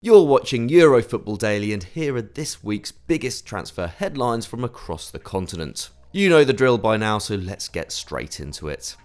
You're watching Eurofootball Daily, and here are this week's biggest transfer headlines from across the continent. You know the drill by now, so let's get straight into it.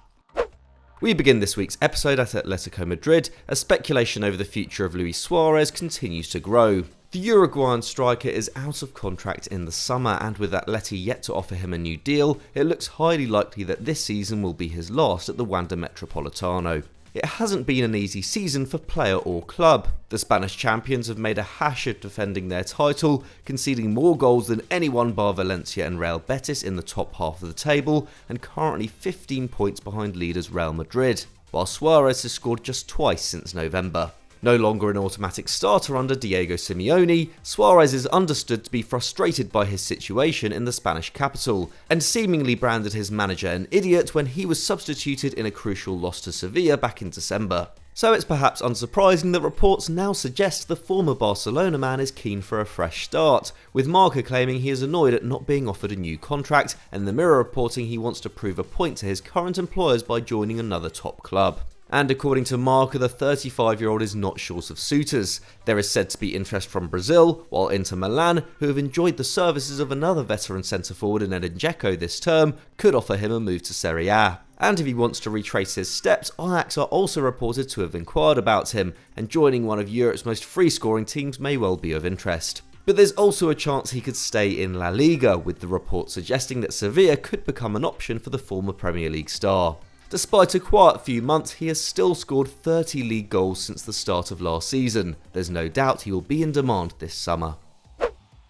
We begin this week's episode at Atletico Madrid, as speculation over the future of Luis Suarez continues to grow. The Uruguayan striker is out of contract in the summer, and with Atleti yet to offer him a new deal, it looks highly likely that this season will be his last at the Wanda Metropolitano. It hasn't been an easy season for player or club. The Spanish champions have made a hash of defending their title, conceding more goals than anyone bar Valencia and Real Betis in the top half of the table, and currently 15 points behind leaders Real Madrid, while Suarez has scored just twice since November. No longer an automatic starter under Diego Simeone, Suarez is understood to be frustrated by his situation in the Spanish capital, and seemingly branded his manager an idiot when he was substituted in a crucial loss to Sevilla back in December. So it's perhaps unsurprising that reports now suggest the former Barcelona man is keen for a fresh start, with Marca claiming he is annoyed at not being offered a new contract, and the Mirror reporting he wants to prove a point to his current employers by joining another top club. And according to Marca, the 35-year-old is not short of suitors. There is said to be interest from Brazil, while Inter Milan, who have enjoyed the services of another veteran centre-forward in Edin Dzeko this term, could offer him a move to Serie A. And if he wants to retrace his steps, Ajax are also reported to have inquired about him, and joining one of Europe's most free-scoring teams may well be of interest. But there's also a chance he could stay in La Liga, with the report suggesting that Sevilla could become an option for the former Premier League star. Despite a quiet few months, he has still scored 30 league goals since the start of last season. There's no doubt he will be in demand this summer.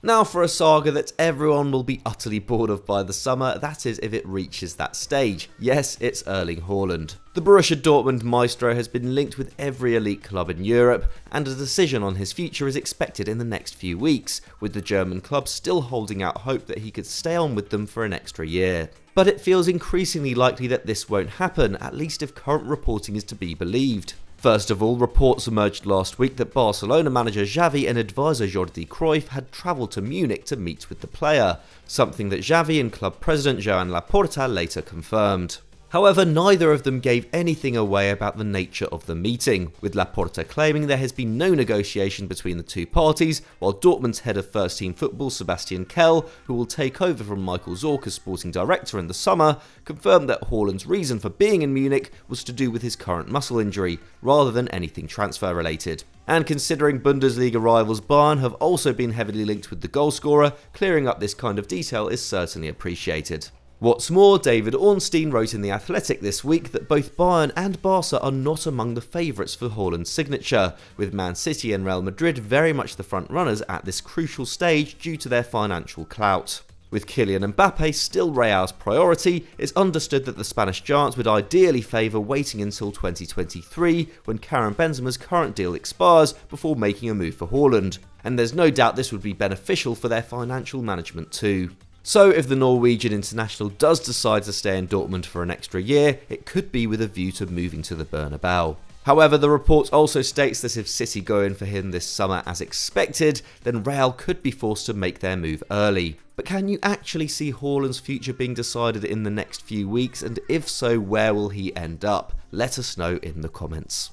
Now for a saga that everyone will be utterly bored of by the summer, that is if it reaches that stage. Yes, it's Erling Haaland. The Borussia Dortmund maestro has been linked with every elite club in Europe, and a decision on his future is expected in the next few weeks, with the German club still holding out hope that he could stay on with them for an extra year. But it feels increasingly likely that this won't happen, at least if current reporting is to be believed. First of all, reports emerged last week that Barcelona manager Xavi and advisor Jordi Cruyff had travelled to Munich to meet with the player, something that Xavi and club president Joan Laporta later confirmed. However, neither of them gave anything away about the nature of the meeting, with Laporta claiming there has been no negotiation between the two parties, while Dortmund's head of first-team football Sebastian Kehl, who will take over from Michael Zorc as sporting director in the summer, confirmed that Haaland's reason for being in Munich was to do with his current muscle injury, rather than anything transfer-related. And considering Bundesliga rivals Bayern have also been heavily linked with the goalscorer, clearing up this kind of detail is certainly appreciated. What's more, David Ornstein wrote in The Athletic this week that both Bayern and Barca are not among the favourites for Haaland's signature, with Man City and Real Madrid very much the front runners at this crucial stage due to their financial clout. With Kylian Mbappe still Real's priority, it's understood that the Spanish giants would ideally favour waiting until 2023, when Karim Benzema's current deal expires, before making a move for Haaland, and there's no doubt this would be beneficial for their financial management too. So if the Norwegian international does decide to stay in Dortmund for an extra year, it could be with a view to moving to the Bernabeu. However, the report also states that if City go in for him this summer as expected, then Real could be forced to make their move early. But can you actually see Haaland's future being decided in the next few weeks, and if so, where will he end up? Let us know in the comments.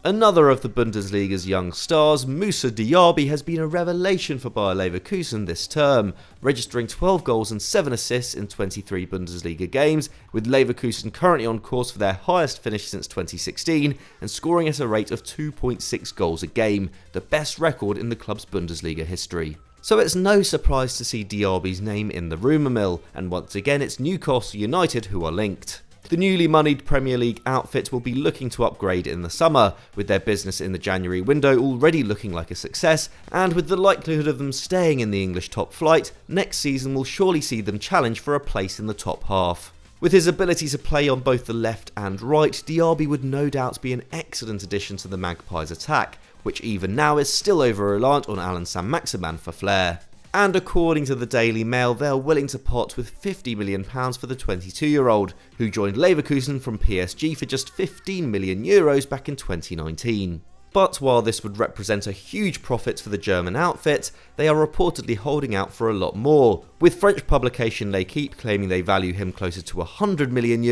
Another of the Bundesliga's young stars, Moussa Diaby, has been a revelation for Bayer Leverkusen this term, registering 12 goals and 7 assists in 23 Bundesliga games, with Leverkusen currently on course for their highest finish since 2016 and scoring at a rate of 2.6 goals a game, the best record in the club's Bundesliga history. So it's no surprise to see Diaby's name in the rumour mill, and once again it's Newcastle United who are linked. The newly moneyed Premier League outfit will be looking to upgrade in the summer, with their business in the January window already looking like a success, and with the likelihood of them staying in the English top flight, next season will surely see them challenge for a place in the top half. With his ability to play on both the left and right, Diaby would no doubt be an excellent addition to the Magpies' attack, which even now is still over-reliant on Alan Saint-Maximin for flair. And according to the Daily Mail, they're willing to part with £50 million for the 22-year-old, who joined Leverkusen from PSG for just €15 million back in 2019. But while this would represent a huge profit for the German outfit, they are reportedly holding out for a lot more, with French publication L'Equipe claiming they value him closer to €100 million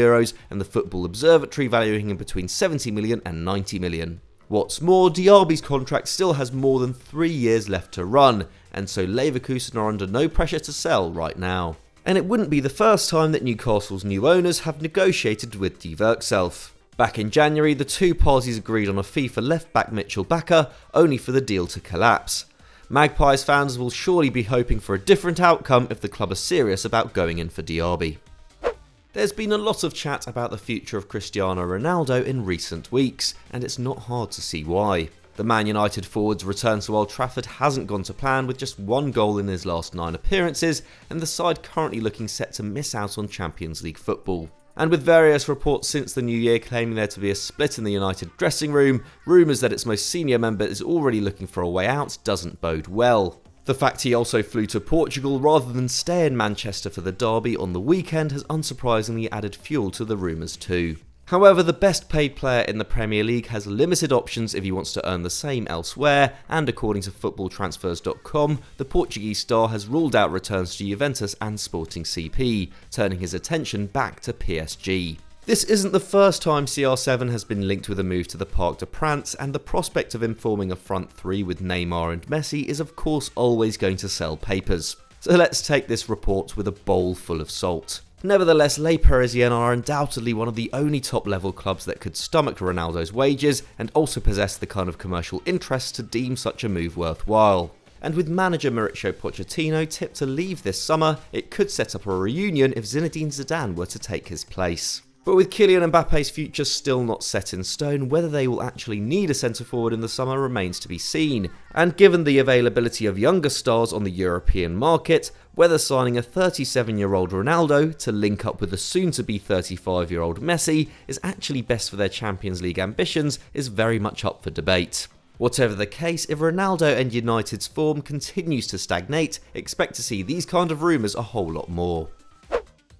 and the Football Observatory valuing him between 70 million and 90 million. What's more, Diaby's contract still has more than 3 years left to run, and so Leverkusen are under no pressure to sell right now. And it wouldn't be the first time that Newcastle's new owners have negotiated with Die Werkself. Back in January, the two parties agreed on a fee for left-back Mitchell Bakker, only for the deal to collapse. Magpies fans will surely be hoping for a different outcome if the club are serious about going in for Diaby. There's been a lot of chat about the future of Cristiano Ronaldo in recent weeks, and it's not hard to see why. The Man United forward's return to Old Trafford hasn't gone to plan, with just 1 goal in his last 9 appearances, and the side currently looking set to miss out on Champions League football. And with various reports since the new year claiming there to be a split in the United dressing room, rumours that its most senior member is already looking for a way out doesn't bode well. The fact he also flew to Portugal rather than stay in Manchester for the derby on the weekend has unsurprisingly added fuel to the rumours too. However, the best paid player in the Premier League has limited options if he wants to earn the same elsewhere, and according to footballtransfers.com, the Portuguese star has ruled out returns to Juventus and Sporting CP, turning his attention back to PSG. This isn't the first time CR7 has been linked with a move to the Parc des Princes, and the prospect of him forming a front three with Neymar and Messi is of course always going to sell papers. So let's take this report with a bowl full of salt. Nevertheless, Les Parisiens are undoubtedly one of the only top-level clubs that could stomach Ronaldo's wages and also possess the kind of commercial interests to deem such a move worthwhile. And with manager Mauricio Pochettino tipped to leave this summer, it could set up a reunion if Zinedine Zidane were to take his place. But with Kylian Mbappe's future still not set in stone, whether they will actually need a centre-forward in the summer remains to be seen. And given the availability of younger stars on the European market, whether signing a 37-year-old Ronaldo to link up with the soon-to-be 35-year-old Messi is actually best for their Champions League ambitions is very much up for debate. Whatever the case, if Ronaldo and United's form continues to stagnate, expect to see these kind of rumours a whole lot more.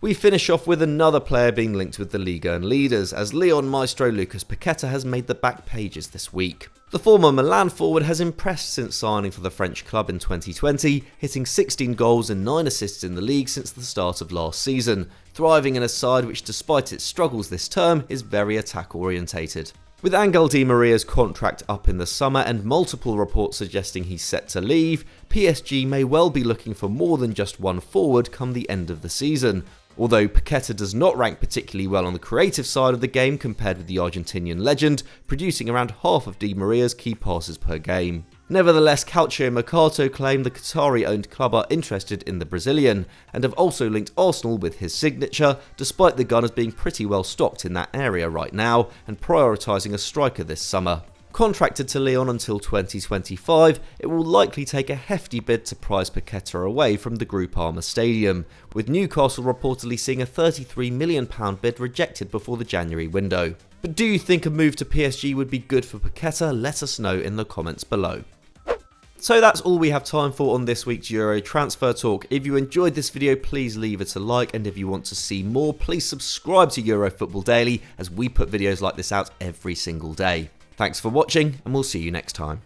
We finish off with another player being linked with the Liga and leaders, as Lyon maestro Lucas Paqueta has made the back pages this week. The former Milan forward has impressed since signing for the French club in 2020, hitting 16 goals and 9 assists in the league since the start of last season, thriving in a side which, despite its struggles this term, is very attack-orientated. With Angel Di Maria's contract up in the summer and multiple reports suggesting he's set to leave, PSG may well be looking for more than just one forward come the end of the season. Although Paqueta does not rank particularly well on the creative side of the game compared with the Argentinian legend, producing around half of Di Maria's key passes per game. Nevertheless, Calcio Mercato claim the Qatari-owned club are interested in the Brazilian, and have also linked Arsenal with his signature, despite the Gunners being pretty well stocked in that area right now, and prioritising a striker this summer. Contracted to Lyon until 2025, it will likely take a hefty bid to prize Paqueta away from the Groupama Stadium, with Newcastle reportedly seeing a £33 million bid rejected before the January window. But do you think a move to PSG would be good for Paqueta? Let us know in the comments below. So that's all we have time for on this week's Euro Transfer Talk. If you enjoyed this video, please leave it a like, and if you want to see more, please subscribe to Euro Football Daily, as we put videos like this out every single day. Thanks for watching, and we'll see you next time.